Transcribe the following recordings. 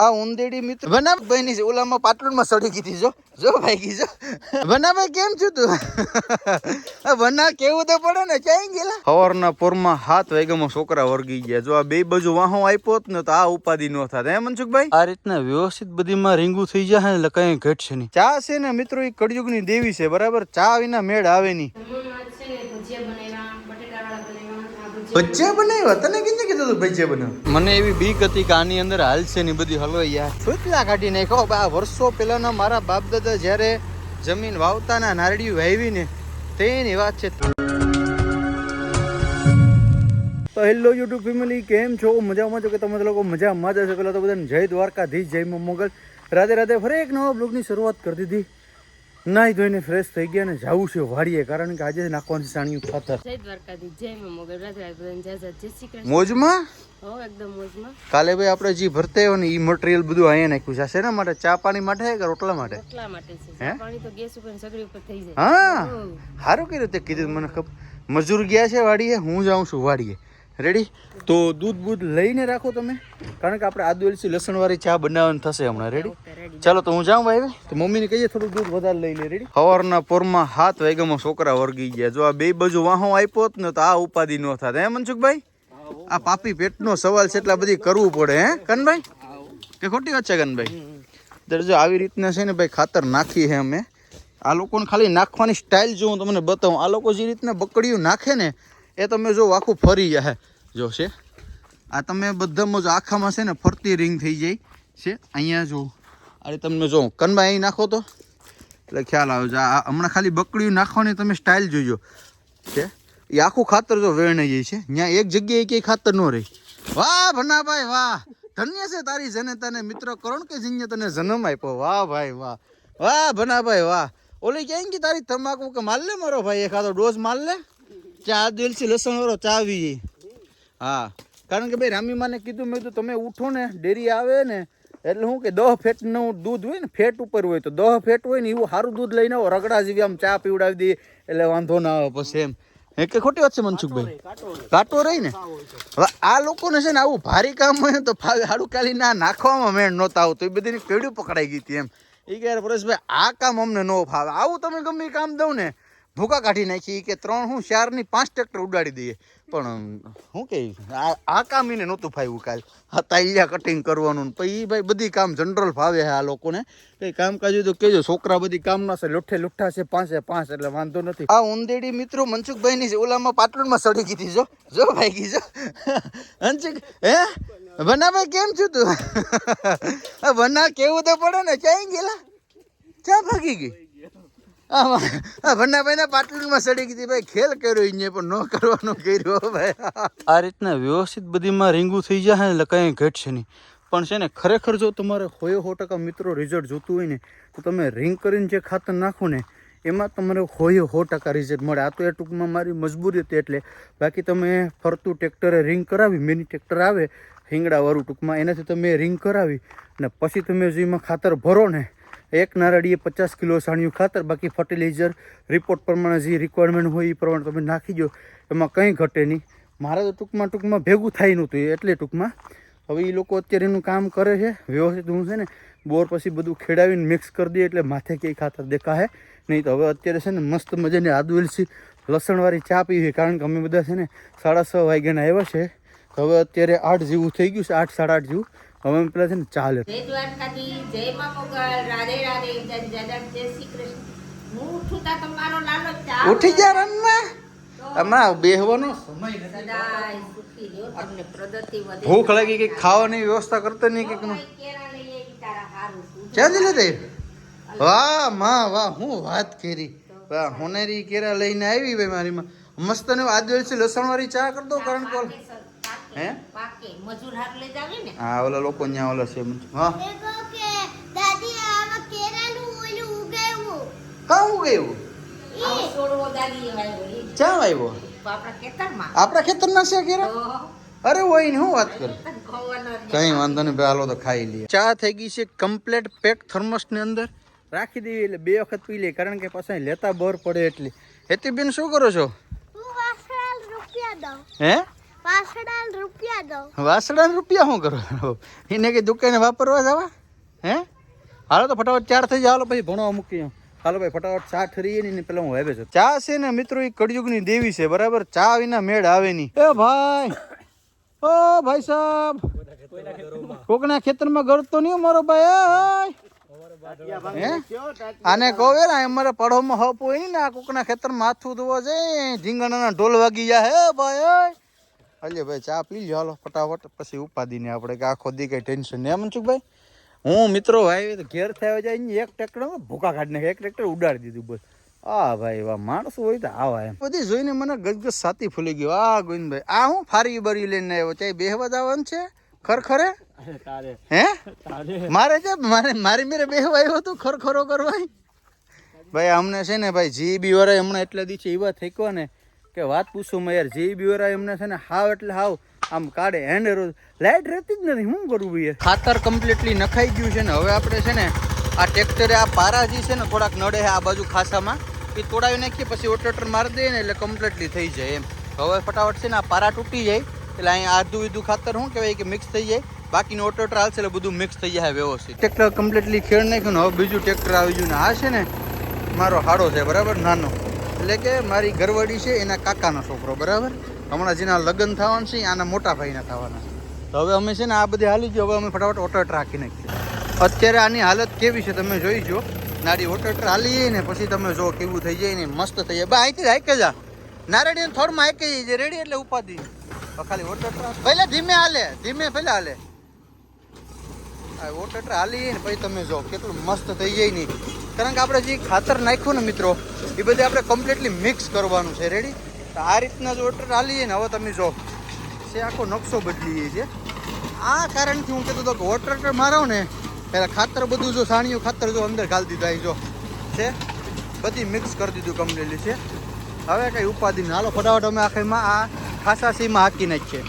આ ઉંદેડી મિત્ર બના બની છે ઓલામાં પાટણમાં સડી ગઈ જો જો ભાઈ ગઈ જો બના ભાઈ કેમ છું તું બના કેવું તો પડે ને ક્યાંય ગયેલા સવારના પોરમાં 7 વાગ્યામાં છોકરા વર્ગી ગયા જો આ બે બાજુ વાહો આપ્યો ને તો આ ઉપાધિ ન થાત હે મનસુખભાઈ આ રીતના વ્યવસ્થિત બધીમાં રીંગું થઈ જાય એટલે કઈ ઘટશે નહીં ચા છે ને મિત્રો એ કળયુગની દેવી છે બરાબર ચા વિના મેળ આવે નહીં ભજીયા બનાવ્યા તને કીધું તું ભજીયા બનાવ મને એવી બીક હતી કે આની અંદર હાલશે ની બધી હલવાઈ યાર છોટલા કાઢી નાખો આ વર્ષો પહેલાના મારા બાપ દાદા જ્યારે જમીન વાવતાના નારડી વાવી ને તેની વાત છે તો હેલો યુટ્યુબ ફેમિલી કેમ છો મજામાં છો કે તમે લોકો મજામાં જ હશે પેલા તો બધાને જય દ્વારકાધીશ જય મોગલ રાધે રાધે ફરી એક નવા બ્લોગની શરૂઆત કરી દીધી નાઈ ધોઈને ફ્રેશ થઈ ગયા ને જાવું છે વાડીએ કારણ કે આજે નાખવાની સાણિયું ખાતર જય દ્વારકાધીશ જય મોગલ રાધે રાધે જય શ્રી કૃષ્ણ મોજમાં હો એકદમ મોજમાં કાલે ભાઈ આપણે જે ભરતે હોય ને ઈ મટીરીયલ બધું અહીંયા નાખ્યું છે શેના માટે ચા પાણી માટે કે રોટલા માટે રોટલા માટે છે ચા પાણી તો ગેસ ઉપર સગડી ઉપર થઈ જાય હા સારું કર્યું તે કીધું મને ખબર મજૂર ગયા છે વાડીએ હું જાઉં છું વાડીએ રેડી તો દૂધ બૂધ લઈને રાખો તમે કારણ કે આપણે આદુ એલચી લસણવાળી ચા બનાવવાની થશે હમણાં રેડી ચાલો તો હું જાઉં ભાઈ તો મમ્મીને કહીએ થોડું દૂધ વધારે લઈ લે રેડી સવારના પોરમાં 7 વાગ્યામાં છોકરા વર્ગી ગયા જો આ બે બાજુ વાહો આપ્યો ને તો આ ઉપાધિ ન થાત હે મનસુખભાઈ આ પાપી પેટનો સવાલ છે એટલા બધી કરવું પડે હે કનભાઈ કે ખોટી વાત છે કનભાઈ જો આવી રીતના છે ને ભાઈ ખાતર નાખી હે અમે આ લોકોને ખાલી નાખવાની સ્ટાઇલ જો હું તમને બતાવું આ લોકો જે રીતના બકડીયું નાખે ને એ તમે જો આખું ફરી જાય જો છે આ તમે બધામાં જો આખામાં છે ને ફરતી રિંગ થઈ જાય છે અહીંયા જો અરે તમને જો કનભાઈ અહીં નાખો તો એટલે ખ્યાલ આવે છે આ હમણાં ખાલી બકડીયું નાખવાની તમે સ્ટાઇલ જોજો છે એ આખું ખાતર જો વેરણાઈ જાય છે ત્યાં એક જગ્યાએ ક્યાંય ખાતર ન રહી વાહ ભનાભાઈ વાહ ધન્ય છે તારી જનતાને મિત્ર કરોણ કે જીને તને જન્મ આપ્યો વાહ ભાઈ વાહ વાહ ભનાભાઈ વાહ ઓલી ક્યાંય કે તારી તમાકુ કે માલ લે મારો ભાઈ એકાદો ડોઝ માલ લે ચા દિલથી લસણ વાળો ચા આવી જાય હા કારણ કે ભાઈ રામીમાને કીધું મેં કીધું તમે ઉઠો ને ડેરી આવે ને એટલે શું કે 10 ફેટનું દૂધ હોય ને ફેટ ઉપર હોય તો 10 ફેટ હોય ને એવું સારું દૂધ લઈને આવો રગડા જેવી આમ ચા પીવડાવી દઈએ એટલે વાંધો ના આવે પછી એમ હે કે ખોટી વાત છે મનસુખભાઈ કાંટો રહી ને હવે આ લોકોને છે ને આવું ભારી કામ હોય ને તો હાડું કાલી ના નાખવામાં મેળ નહોતા આવતો એ બધીની પેઢી પકડાઈ ગઈ હતી એમ એ કે પરેશભાઈ આ કામ અમને ન ફાવે આવું તમે ગમે એ કામ દઉં ને ભૂકા કાઢી નાખી કે 4 5 ટ્રેક્ટર ઉડાડી દઈએ પણ શું કે આ કામ એને નહોતું ફાવ્યું કાલ હા તાઈલિયા કટિંગ કરવાનું પછી ભાઈ બધી કામ જનરલ ફાવે છે આ લોકોને કંઈ કામકાજ તો કેજો છોકરા બધી કામના છે લુઠ્ઠા છે 5 એટલે વાંધો નથી આ ઉંદેડી મિત્રો મનસુખભાઈની છે ઓલામાં પાટણમાં સડી ગઈ હતી જો ભાઈ ગઈ જો મનસુખ હે બનાભાઈ કેમ છું તું બના કેવું તો પડે ને ક્યાંય ગયેલા ચા ભાગી ગઈ ભન્નાભાઈ ના પાટલીમાં સડી ગઈ ભાઈ ખેલ કર્યો અહીંયા પણ ન કરવાનો કર્યો ભાઈ આ રીતના વ્યવસ્થિત બધીમાં રીંગું થઈ જાય એટલે કઈ ઘટશે નહીં પણ છે ને ખરેખર જો તમારે 100% મિત્રો રિઝલ્ટ જોતું હોય ને તો તમે રીંગ કરીને જે ખાતર નાખો ને એમાં તમારે 100% રિઝલ્ટ મળે આ તો એ ટૂંકમાં મારી મજબૂરી હતી એટલે બાકી તમે ફરતું ટ્રેક્ટરે રીંગ કરાવી મિની ટ્રેક્ટર આવે હિંગડાવાળું ટૂંકમાં એનાથી તમે રીંગ કરાવી ને પછી તમે જો એમાં ખાતર ભરો ને એક નારડીએ 50 કિલો સાણિયું ખાતર બાકી ફર્ટિલાઇઝર રિપોર્ટ પ્રમાણે જે રિક્વાયરમેન્ટ હોય એ પ્રમાણે તમે નાખી દો એમાં કંઈ ઘટે નહીં મારે તો ટૂંકમાં ભેગું થાય નહોતું એટલે ટૂંકમાં હવે એ લોકો અત્યારે એનું કામ કરે છે વ્યવસ્થિત હું છે ને બોર પછી બધું ખેડાવીને મિક્સ કરી દઈએ એટલે માથે ક્યાંય ખાતર દેખાય નહીં તો હવે અત્યારે છે ને મસ્ત મજાની આદુ એલચી લસણવાળી ચા પીવી કારણ કે અમે બધા છે ને 6:30 વાગ્યાના આવ્યા છે હવે અત્યારે 8 જેવું થઈ ગયું છે 8 સાડા 8 જેવું હવે પેલા છે ને ચાલે જય દ્વારકાધીશ જય માં મોગલ રાધે રાધે જય શ્રી કૃષ્ણ હું ઉઠું તા તમારો લાલો ચા ઉઠી જા રનમાં અમાર બેહવાનો સમય નથી સદાય સુખી રહ્યો તમને પ્રગતિ વધે ભૂખ લાગી કે ખાવાની વ્યવસ્થા કરતો નહીં કે કેરા લઈએ તારા હારું ક્યાં લે તે વાહ માં વાહ હું વાત કરી વાહ હોનેરી કેરા લઈને આવી ભાઈ મારી માં મસ્ત ને આદુ એલચી લસણવાળી ચા કર દો કારણ કે હે પાકે મજૂર હાર લઈ જાવે ને હા ઓલા લોકો ન્યા ઓલા છે હા देखो के दादी आवा केराનું ઓલું ઉગાવ્યું કાં ગયું આ છોડવો દાદી આવ્યો ચા આવ્યો આપણા ખેતરના છે કેરા અરે હોય ને હું વાત કરું કઈ વાંધો નહીં ભાઈ હાલો તો ખાઈ લઈએ ચા થઈ ગઈ છે કમ્પ્લીટ પેક થર્મસ ની અંદર રાખી દેવી એટલે 2 વખત પી લે કારણ કે પાછા લેતા બર પડે એટલે હેતીબેન શું કરો છો હું વાસણ રૂપિયા દઉં હે પાછડા રૂપિયા દો. વાસડા રૂપિયા શું કરો એને કઈ દુકાને વાપરવા જવા હે? હાલો તો ફટાફટ 4 થઈ જાય. હાલો પછી ભણવા મૂકી. હાલો ભાઈ ફટાફટ ચા ઠરીએ ને પેલા હું આવે છે. ચા છે ને મિત્રો એ કળયુગની દેવી છે બરાબર. ચા વિના મેળ આવે નહીં. એ ભાઈ ઓ ભાઈ સાહેબ કોકના ખેતરમાં ઘર તો નહીં મારો ભાઈ. હે આને કહો ને અમારે પડોમાં હપ હોય ને આ કોકના ખેતરમાં માથું ધોવા જાય ઢીંગણાના ઢોલ વાગી જાય. હે ભાઈ અલે ભાઈ ચા પી લ્યો હાલો ફટાફટ પછી ઉપાદી ને આપણે કે આખો દી કઈ ટેન્શન નહીં. મનસુખભાઈ હું મિત્રો ભાઈ તો ઘેર થયો જાય ને એક ટ્રેક્ટર ભૂકા કાઢી નાખે. એક ટ્રેક્ટર ઉડાડી દીધું બસ. આ ભાઈ વાહ માણસો હોય તો આવા એમ બધી જોઈને મને ગજગજ સાથી ફૂલી ગયો. આ ગોવિંદભાઈ આ હું ફારી બરી લઈને આવ્યો ચાઈ બેહવા જવાનું છે ખરખરે હે મારે છે મારી મેરે બેહવા આવ્યો તું ખરખરો કરવા. ભાઈ અમને છે ને ભાઈ જીબી વાળા હમણાં એટલા દી છે એવા થઈ ગયો ને કે વાત પૂછું મેં યાર. જીબી વાળા એમને છે ને હાવ એટલે હાવ આમ કાઢે હેન્ડ રોજ લાઈટ રહેતી જ નથી. શું કરવું યાર? ખાતર કમ્પ્લીટલી નખાઈ ગયું છે ને હવે આપણે છે ને આ ટ્રેક્ટરે આ પારાજી છે ને થોડાક નડે છે આ બાજુ ખાસામાં એ તોડાવી નાખીએ પછી ઓટોટર મારી દઈએ ને એટલે કમ્પ્લીટલી થઈ જાય એમ. હવે ફટાફટ છે ને આ પારા તૂટી જાય એટલે અહીંયા આધું ઈધું ખાતર શું કહેવાય કે મિક્સ થઈ જાય. બાકીનું ઓટોટર હાલશે એટલે બધું મિક્સ થઈ જાય વ્યવસ્થિત. ટ્રેક્ટર કમ્પ્લીટલી ખેડ નાખ્યું ને હવે બીજું ટ્રેક્ટર આવી ગયું ને આ છે ને મારો હાડો છે બરાબર નાનો એટલે કે મારી ઘરવાળી છે એના કાકાનો છોકરો બરાબર. હમણાં જેના લગ્ન થવાના છે આના મોટા ભાઈના થવાના છે. તો હવે અમે છે ને આ બધી હાલી ગયો. હવે અમે ફટાફટ ઓટોટર રાખી નાખીએ. અત્યારે આની હાલત કેવી છે તમે જોઈ જો. નારી ઓટોટર હાલી જાય ને પછી તમે જો કેવું થઈ જાય ને મસ્ત થઈ જાય. બા અહીંથી હાઈકે જા નારડી થોડમાં હાઈકે જાય રેડી એટલે ઉપાધી ખાલી ઓટોટર પહેલા ધીમે હાલે ધીમે પહેલા હાલે ઓટોટર હાલી જાય ને પછી તમે જો કેટલું મસ્ત થઈ જાય નહીં. કારણ કે આપણે જે ખાતર નાખ્યું ને મિત્રો એ બધે આપણે કમ્પ્લીટલી મિક્સ કરવાનું છે રેડી. આ રીતના જો ઓટોટર હાલી જાય ને હવે તમે જો છે આખો નકશો બદલી જાય છે. આ કારણથી હું કહેતો હતો કે ઓટોટર મારો ને પહેલાં ખાતર બધું જો સાણિયું ખાતર જો અંદર ઘાલી દીધું અહીં જો છે બધી મિક્સ કરી દીધું કમ્પ્લીટલી છે. હવે કંઈ ઉપાધિ ને હાલો ફટાફટ અમે આખીમાં આ ખાસા સીમાં હાકી નાખીએ.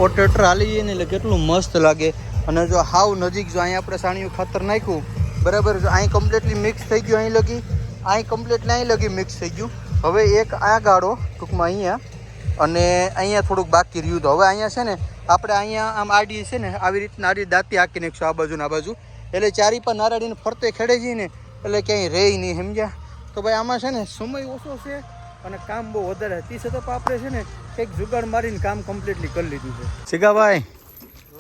ઓટોટર હાલી જાય ને એટલે કેટલું મસ્ત લાગે. અને જો હાવ નજીક જો અહીં આપણે સાણિયું ખાતર નાખ્યું બરાબર જો અહીં કમ્પ્લીટલી મિક્સ થઈ ગયું અહીં લગી અહીં કમ્પ્લીટલી અહીં લગી મિક્સ થઈ ગયું. હવે એક આ ગાળો ટૂંકમાં અહીંયા અને અહીંયા થોડુંક બાકી રહ્યું. તો હવે અહીંયા છે ને આપણે અહીંયા આમ આડી છે ને આવી રીતના આડી દાંતી હાકી નાખીશું આ બાજુ ને આ બાજુ એટલે ચારી પર નારાડીને ફરતે ખેડે જઈએ ને એટલે ક્યાંય રહે નહીં સમજ્યા. તો ભાઈ આમાં છે ને સમય ઓછો છે અને કામ બહુ વધારે હતી છતાં આપણે છે ને કંઈક જુગાડ મારીને કામ કમ્પ્લીટલી કરી લીધું છે. શિગાભાઈ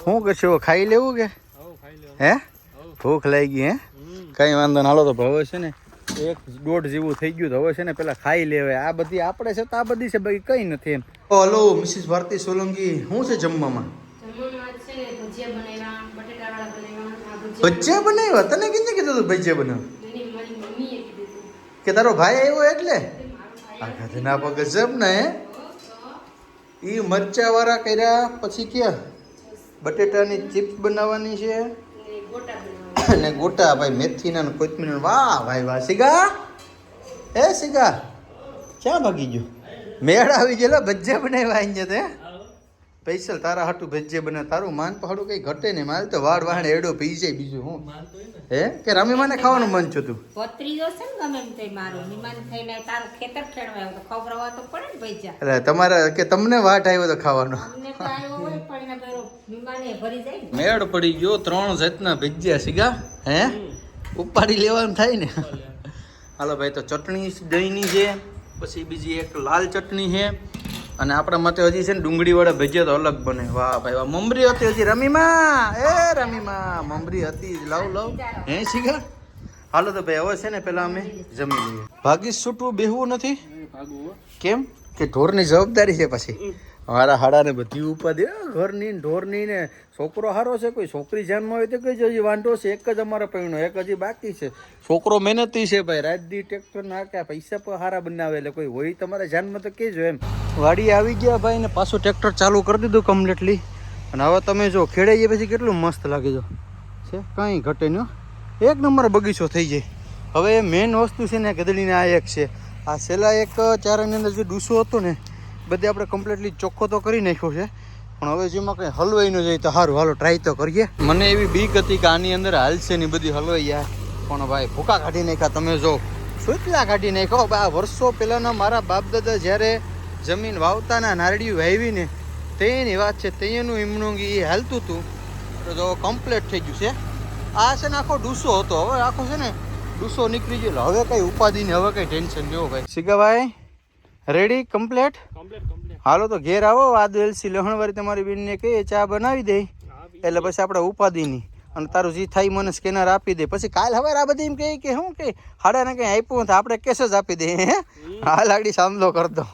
શું કરશો ખાઈ લેવું કે હે ભૂખ લાગી હે કઈ વાંધો ના. હાલો તો હવે છે ને 1.5 જેવું થઈ ગયું તો હવે છે ને પેલા ખાઈ લેવાય. આ બધી આપણે છે તો આ બધી છે બાકી કઈ નથી એમ. હલો મિસિસ ભારતી સોલંકી શું છે જમવામાં? ભજીયા બનાવ્યા? તને કીધું તું ભજીયા બનાવ કે તારો ભાઈ આવ્યો એટલે આખા ના પગ ગજબ ને હે. એ મરચા વાળા કર્યા પછી ક્યાં બટેટાની ચિપ્સ બનાવવાની છે અને ગોટા ભાઈ મેથીના ને કોથમીરના. વાહ ભાઈ વાહ. સિગા એ સિગા ક્યાં ભાગી ગયો? મેળ આવી ગયેલા ભજીયા બનાવ્યા અહીંયા તે સ્પેશિયલ તારા હાટું ભજીયા બનાવ. તારું માન પહાડું કઈ ઘટે નહીં. મારે તો વાળ વાહણ એડો પી જાય બીજું હું હે કે રમીમાને ખાવાનું મન છું તું પત્રીજો છે ને ગમે એમ થઈ મારો નિમાન થઈને તારું ખેતર ખેડવા તો ખવડાવવા તો પડે ને ભજીયા. એટલે તમારા કે તમને વાટ આવ્યો તો ખાવાનો અમને તો આવ્યો હોય પણ એના પેલો નિમાને ભરી જાય ને. મેળ પડી ગયો 3 જાતના ભજીયા સિગા હે ઉપાડી લેવાનું થાય ને. હાલો ભાઈ તો ચટણી દહીંની છે પછી બીજી એક લાલ ચટણી છે અને આપણા માટે હજી છે ને ડુંગળીવાળા ભજીયા તો અલગ બને. વાહ ભાઈ વાહ. મમરી હતી હજી રમીમાં એ રમીમાં મમરી હતી લાવ હે શીખા. હાલો તો ભાઈ હવે છે ને પેલા અમે જમી લઈએ. ભાગીશ છૂટવું બેહવું નથી કેમ કે ઢોરની જવાબદારી છે પછી મારા હાડાને બધી ઉપાધિ ઘરની ઢોરની ને છોકરો સારો છે કોઈ છોકરી જાનમાં હોય તો કઈ હજી વાંધો છે. એક જ અમારા પૈણો એક હજી બાકી છે. છોકરો મહેનતી છે ભાઈ રાત દી ટ્રેક્ટર નાખ્યા પૈસા પણ સારા બનાવે એટલે કોઈ હોય તમારા જાનમાં તો કહેજો એમ. વાડી આવી ગયા ભાઈ ને પાછું ટ્રેક્ટર ચાલુ કરી દીધું કમ્પ્લીટલી અને હવે તમે જો ખેડાઈએ પછી કેટલું મસ્ત લાગે જો છે કંઈ ઘટે નહીં. એક નંબર બગીચો થઈ જાય. હવે મેઇન વસ્તુ છે ને ગધડીને આ એક છે આ છેલ્લા એક ચારની અંદર જે ડૂસો હતો ને બધે આપણે કમ્પ્લીટલી ચોખ્ખો તો કરી નાખ્યો છે પણ હવે જેમાં કંઈ હલવાઈ ન જાય તો સારું હાલો ટ્રાય તો કરીએ. મને એવી બીક હતી કે આની અંદર હાલશે ને બધી હલવાઈ જાય પણ ભાઈ ભૂકા કાઢી નાખ્યા. તમે જો સુતલા કાઢી નાખ્યો. આ વર્ષો પહેલાંના મારા બાપ દાદા જ્યારે જમીન વાવતાના નારડીયું વાવીને તેની વાત છે તેનું એમનું એ હાલતું હતું તો કમ્પ્લીટ થઈ ગયું છે. આ છે ને આખો ડૂસો હતો, હવે આખો છે ને ડૂસો નીકળી ગયો. હવે કઈ ઉપાધિ ને હવે કઈ ટેન્શન જેવો ભાઈ. શિકાભાઈ રેડી કમ્પ્લીટ? હાલો તો ઘેર આવો. આદુ એલસી લહણવારી તમારી બેનને કહીએ ચા બનાવી દે, એટલે પછી આપણે ઉપાધિ નહીં. અને તારું જે થાય મને સ્કેનર આપી દે. પછી કાલ હવે આ બધી એમ કહે કે શું કે હાડાને કંઈ આપ્યું તો આપણે કેસ જ આપી દઈએ. હા લાગડી સામલો કરી દો.